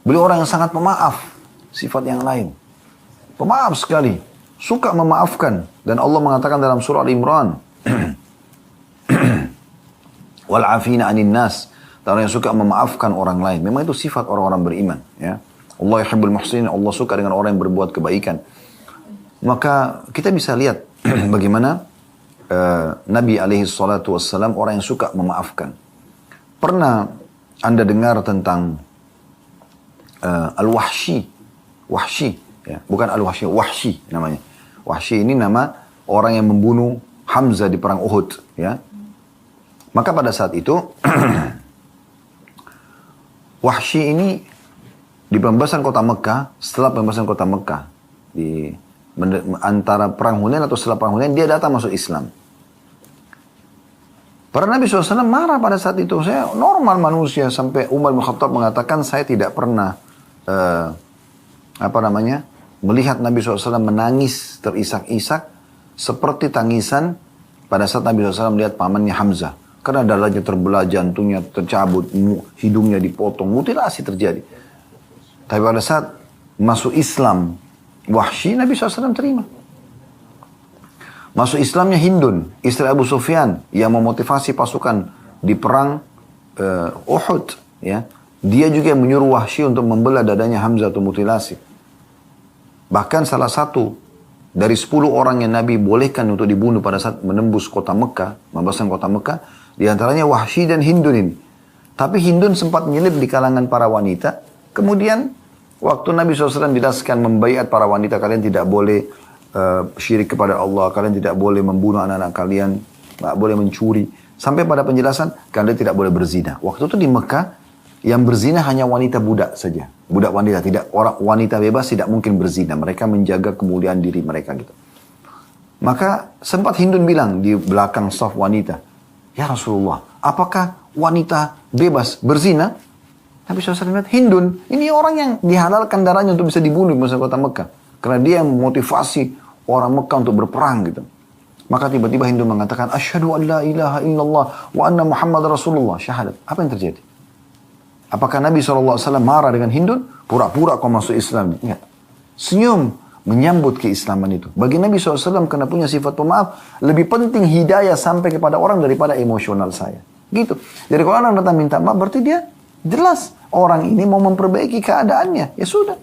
Beliau orang yang sangat pemaaf, sifat yang lain. Pemaaf sekali, suka memaafkan. Dan Allah mengatakan dalam surah Al-Imran, wal afina anin nas, orang yang suka memaafkan orang lain. Memang itu sifat orang-orang beriman. Ya. Allah yuhibbul muhsinin, Allah suka dengan orang yang berbuat kebaikan. Maka kita bisa lihat bagaimana Nabi alaihi salatu wassalam orang yang suka memaafkan. Pernah Anda dengar tentang Al-Wahsy? Wahsy, ya. Bukan Al-Wahsy, Wahsy namanya. Wahsy ini nama orang yang membunuh Hamzah di perang Uhud. Ya. Maka pada saat itu Wahsy ini di pembebasan kota Mekah, setelah pembebasan kota Mekah, di antara perang Hunain atau setelah perang Hunain, dia datang masuk Islam. Para Nabi SAW marah pada saat itu. Saya normal manusia, sampai Umar bin Khattab mengatakan saya tidak pernah melihat Nabi SAW menangis terisak-isak seperti tangisan pada saat Nabi SAW melihat pamannya Hamzah. Karena darahnya terbelah, jantungnya tercabut, hidungnya dipotong, mutilasi terjadi. Tapi pada saat masuk Islam Wahsy, Nabi SAW terima. Masuk Islamnya Hindun, istri Abu Sufyan, yang memotivasi pasukan di perang Uhud. Ya. Dia juga yang menyuruh Wahsy untuk membelah dadanya Hamzah atau mutilasi. Bahkan salah satu dari 10 orang yang Nabi bolehkan untuk dibunuh pada saat menembus kota Mekah, membebaskan kota Mekah, di antaranya Wahsy dan Hindun ini. Tapi Hindun sempat menyelip di kalangan para wanita. Kemudian waktu Nabi SAW jelaskan membaiat para wanita, kalian tidak boleh syirik kepada Allah, kalian tidak boleh membunuh anak-anak kalian, tidak boleh mencuri. Sampai pada penjelasan, kalian tidak boleh berzina. Waktu itu di Mekah, yang berzina hanya wanita budak saja. Budak wanita, tidak orang wanita bebas tidak mungkin berzina. Mereka menjaga kemuliaan diri mereka gitu. Maka sempat Hindun bilang di belakang saf wanita, ya Rasulullah, apakah wanita bebas berzina? Nabi SAW bilang, Hindun, ini orang yang dihalalkan darahnya untuk bisa dibunuh di masa kota Mekah. Karena dia yang memotivasi orang Mekah untuk berperang gitu. Maka tiba-tiba Hindun mengatakan, Asyhadu an la ilaha illallah wa anna Muhammad Rasulullah. Syahadat. Apa yang terjadi? Apakah Nabi SAW marah dengan Hindun? Pura-pura kau masuk Islam. Enggak. Senyum menyambut keislaman itu. Bagi Nabi SAW karena punya sifat pemaaf, lebih penting hidayah sampai kepada orang daripada emosional saya. Gitu. Jadi kalau orang datang minta maaf, berarti dia jelas orang ini mau memperbaiki keadaannya. Ya sudah.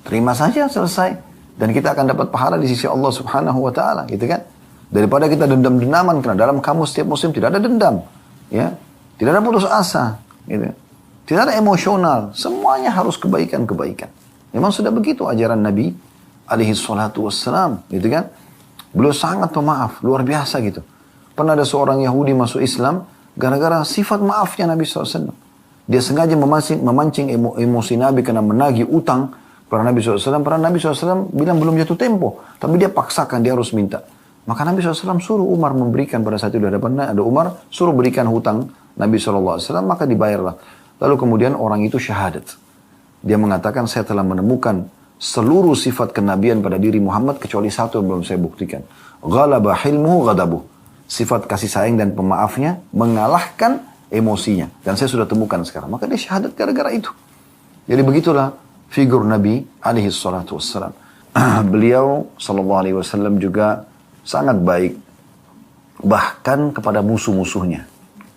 Terima saja, selesai. Dan kita akan dapat pahala di sisi Allah Subhanahu wa taala, gitu kan? Daripada kita dendam-dendaman, karena dalam kamus setiap muslim tidak ada dendam, ya. Tidak ada putus asa, gitu. Tidak ada emosional, semuanya harus kebaikan-kebaikan. Memang sudah begitu ajaran Nabi alaihi salatu wassalam, gitu kan? Beliau sangat pemaaf, luar biasa gitu. Pernah ada seorang Yahudi masuk Islam gara-gara sifat maafnya Nabi SAW. Dia sengaja memancing emosi Nabi karena menagih utang para Nabi SAW. Para Nabi SAW bilang belum jatuh tempo, tapi dia paksakan, dia harus minta. Maka Nabi SAW suruh Umar memberikan pada saat itu ada Umar, suruh berikan hutang Nabi SAW, maka dibayarlah. Lalu kemudian orang itu syahadat. Dia mengatakan, saya telah menemukan seluruh sifat kenabian pada diri Muhammad kecuali satu yang belum saya buktikan. Ghalaba hilmuhu ghadabuh. Sifat kasih sayang dan pemaafnya mengalahkan emosinya. Dan saya sudah temukan sekarang. Maka dia syahadat gara-gara itu. Jadi begitulah figur Nabi alaihi salatu wassalam. Beliau sallallahu alaihi wasallam juga sangat baik. Bahkan kepada musuh-musuhnya.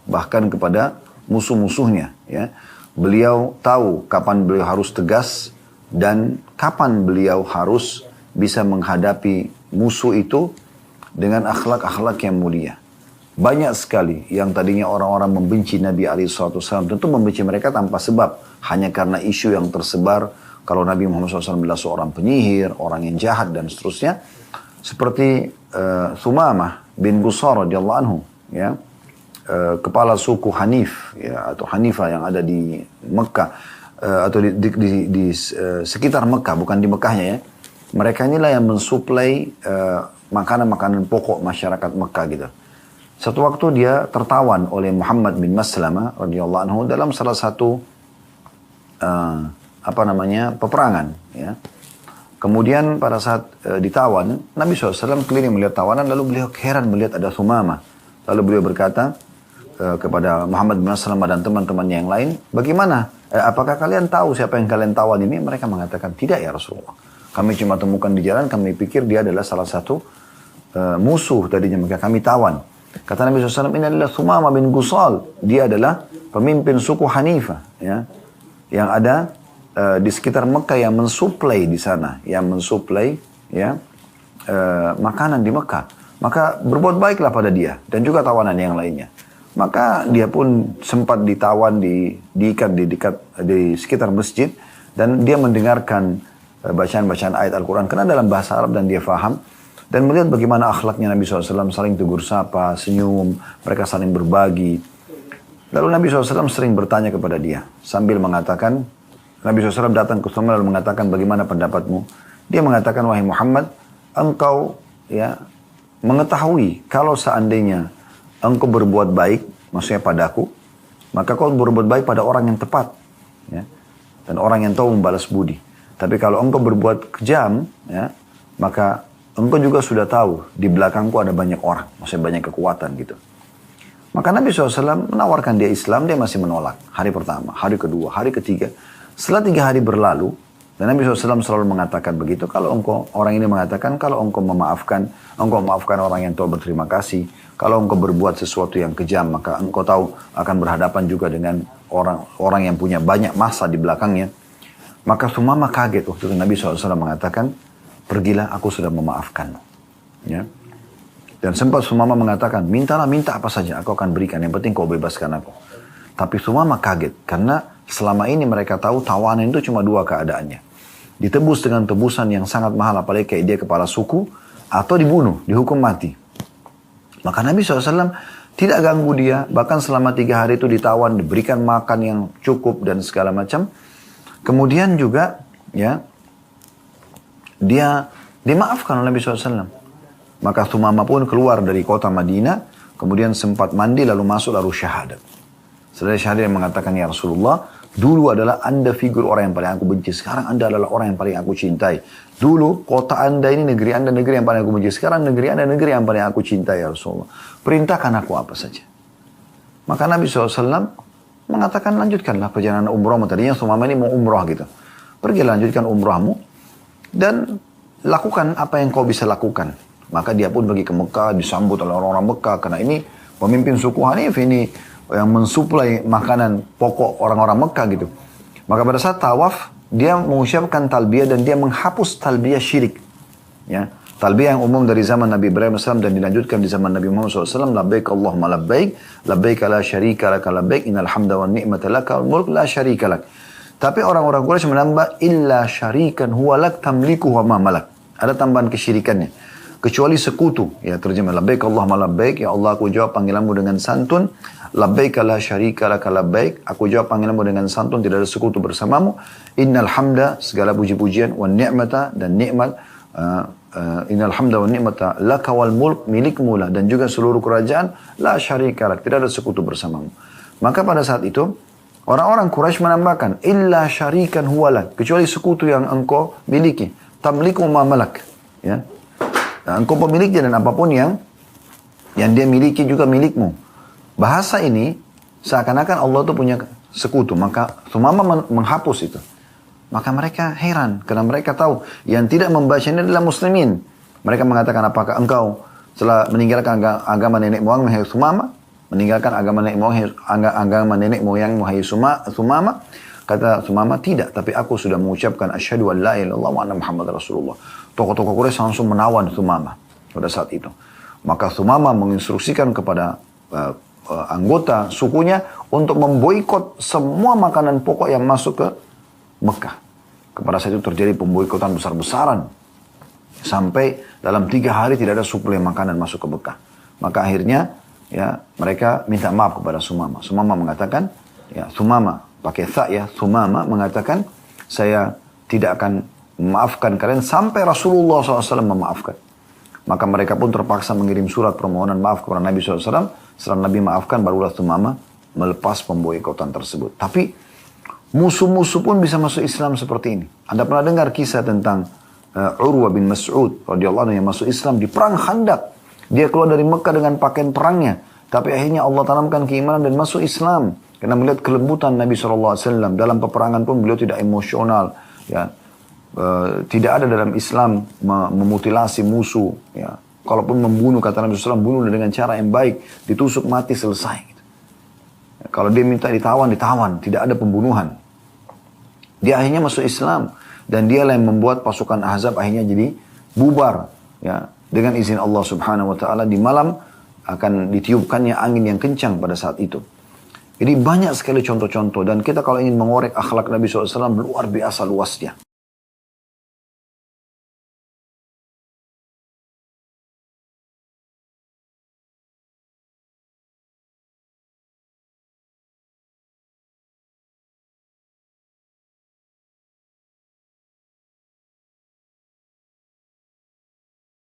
Bahkan kepada musuh-musuhnya. Ya. Beliau tahu kapan beliau harus tegas dan kapan beliau harus bisa menghadapi musuh itu dengan akhlak-akhlak yang mulia. Banyak sekali yang tadinya orang-orang membenci Nabi SAW, tentu membenci mereka tanpa sebab. Hanya karena isu yang tersebar, kalau Nabi Muhammad SAW adalah seorang penyihir, orang yang jahat dan seterusnya. Seperti Thumamah bin Busar radhiyallahu anhu, ya. Kepala suku Hanif, ya, atau Hanifah yang ada di Mekah, atau di sekitar Mekah, bukan di Mekahnya ya. Mereka inilah yang mensuplai makanan-makanan pokok masyarakat Mekah gitu. Satu waktu dia tertawan oleh Muhammad bin Maslamah radhiyallahu anhu dalam salah satu peperangan. Ya. Kemudian pada saat ditawan, Nabi SAW keliling melihat tawanan, lalu beliau heran melihat ada Thumamah. Lalu beliau berkata, kepada Muhammad bin Maslamah dan teman-temannya yang lain, bagaimana? Apakah kalian tahu siapa yang kalian tawan ini? Mereka mengatakan, tidak ya Rasulullah. Kami cuma temukan di jalan, kami pikir dia adalah salah satu musuh tadinya, maka kami tawan. Kata Nabi SAW, ini adalah Thumamah bin Gusal. Dia adalah pemimpin suku Hanifah, ya, yang ada di sekitar Mekah, yang mensuplai di sana, yang mensuplai ya, makanan di Mekah. Maka berbuat baiklah pada dia dan juga tawanan yang lainnya. Maka dia pun sempat ditawan, diikat di sekitar masjid, dan dia mendengarkan bacaan-bacaan ayat Al-Quran karena dalam bahasa Arab dan dia faham, dan melihat bagaimana akhlaknya Nabi SAW, saling tegur sapa, senyum, mereka saling berbagi. Lalu Nabi SAW sering bertanya kepada dia sambil mengatakan, Nabi SAW datang ke Thumamah lalu mengatakan, bagaimana pendapatmu? Dia mengatakan, wahai Muhammad, engkau ya mengetahui kalau seandainya engkau berbuat baik, maksudnya padaku, maka kau berbuat baik pada orang yang tepat, ya, dan orang yang tahu membalas budi. Tapi kalau engkau berbuat kejam, ya, maka engkau juga sudah tahu di belakangku ada banyak orang, maksudnya banyak kekuatan gitu. Maka Nabi SAW menawarkan dia Islam, dia masih menolak. Hari pertama, hari kedua, hari ketiga. Setelah 3 hari berlalu, dan Nabi SAW selalu mengatakan begitu, kalau engkau, orang ini mengatakan, kalau engkau memaafkan orang yang tahu berterima kasih. Kalau engkau berbuat sesuatu yang kejam, maka engkau tahu akan berhadapan juga dengan orang yang punya banyak massa di belakangnya. Maka Thumamah kaget waktu itu Nabi SAW mengatakan, pergilah, aku sudah memaafkanmu. Ya. Dan sempat Thumamah mengatakan, minta apa saja, aku akan berikan, yang penting kau bebaskan aku. Tapi Thumamah kaget, karena selama ini mereka tahu tawanan itu cuma 2 keadaannya. Ditebus dengan tebusan yang sangat mahal, apalagi kayak dia kepala suku, atau dibunuh, dihukum mati. Maka Nabi SAW tidak ganggu dia, bahkan selama 3 hari itu ditawan, diberikan makan yang cukup dan segala macam. Kemudian juga ya dia dimaafkan oleh Nabi SAW. Maka Thumamah pun keluar dari kota Madinah, kemudian sempat mandi lalu masuk lalu syahadat. Setelah syahadat mengatakan, ya Rasulullah, dulu adalah anda figur orang yang paling aku benci, sekarang anda adalah orang yang paling aku cintai. Dulu kota anda ini, negeri anda negeri yang paling aku benci, sekarang negeri anda negeri yang paling aku cintai ya Rasulullah. Perintahkan aku apa saja. Maka Nabi SAW mengatakan, lanjutkanlah perjalanan umrahmu. Tadinya Thumamah ini mau umrah gitu. Pergi lanjutkan umrahmu dan lakukan apa yang kau bisa lakukan. Maka dia pun pergi ke Mekah, disambut oleh orang-orang Mekah, karena ini pemimpin suku Hanif ini yang mensuplai makanan pokok orang-orang Mekah gitu. Maka pada saat tawaf, dia mengucapkan talbiyah dan dia menghapus talbiyah syirik. Ya, talbiyah yang umum dari zaman Nabi Ibrahim AS dan dilanjutkan di zaman Nabi Muhammad SAW. Labbaik Allahumma labbaik, labbaik la syarika laka labbaik, innal hamda wa ni'mata laka wal mulk la syarika lak. Tapi orang-orang Quraisy menambah, illa syarikan huwa lak tamliku wa ma malak. Ada tambahan kesyirikannya. Kecuali sekutu. Ya, terjemah labbaik Allahumma labbaik, ya Allah aku jawab panggilanmu dengan santun. Labbaik la syarika laka labbaik, aku jawab panggilanmu dengan santun, tidak ada sekutu bersamamu. Innal hamda, segala puji-pujian, wa ni'mata, dan nikmat, innal hamda wa ni'mata laka wal mulk, milikmu lah, dan juga seluruh kerajaan, la syarika lak, tidak ada sekutu bersamamu. Maka pada saat itu, orang-orang Quraisy menambahkan, illa syarikan huwalak, kecuali sekutu yang engkau miliki, tamliku ma malak, ya. Nah, engkau pemiliknya dan apapun yang dia miliki juga milikmu. Bahasa ini seakan-akan Allah itu punya sekutu. Maka Thumamah menghapus itu. Maka mereka heran. Karena mereka tahu yang tidak membaca ini adalah muslimin. Mereka mengatakan, apakah engkau setelah meninggalkan agama nenek moyang wahai Thumamah? Meninggalkan agama nenek moyang wahai Thumamah? Kata Thumamah, tidak. Tapi aku sudah mengucapkan asyhadu an la ilaha illallah wa anna Muhammad Rasulullah. Tokoh-tokoh Quraisy langsung menawan Thumamah pada saat itu. Maka Thumamah menginstruksikan kepada anggota sukunya untuk memboikot semua makanan pokok yang masuk ke Mekah. Kepada saat itu terjadi pemboikotan besar-besaran. Sampai dalam 3 hari tidak ada suplai makanan masuk ke Mekah. Maka akhirnya ya mereka minta maaf kepada Thumamah. Thumamah mengatakan, ya Thumamah, pakai tha ya, Thumamah mengatakan, saya tidak akan memaafkan kalian sampai Rasulullah SAW memaafkan. Maka mereka pun terpaksa mengirim surat permohonan maaf kepada Nabi SAW. Setelah Nabi maafkan, barulah Thumamah melepas pemboikotan tersebut. Tapi musuh-musuh pun bisa masuk Islam seperti ini. Anda pernah dengar kisah tentang Urwah bin Mas'ud radhiyallahu anhu yang masuk Islam di perang Khandaq. Dia keluar dari Mekah dengan pakaian perangnya. Tapi akhirnya Allah tanamkan keimanan dan masuk Islam. Karena melihat kelembutan Nabi SAW. Dalam peperangan pun beliau tidak emosional. Ya. Tidak ada dalam Islam memutilasi musuh. Ya. Kalaupun membunuh, kata Nabi SAW, bunuh dengan cara yang baik. Ditusuk mati, selesai. Gitu. Ya, kalau dia minta ditawan, ditawan. Tidak ada pembunuhan. Dia akhirnya masuk Islam. Dan dialah yang membuat pasukan Ahzab akhirnya jadi bubar. Ya. Dengan izin Allah Subhanahu Wa Taala di malam akan ditiupkannya angin yang kencang pada saat itu. Jadi banyak sekali contoh-contoh. Dan kita kalau ingin mengorek akhlak Nabi SAW luar biasa luasnya.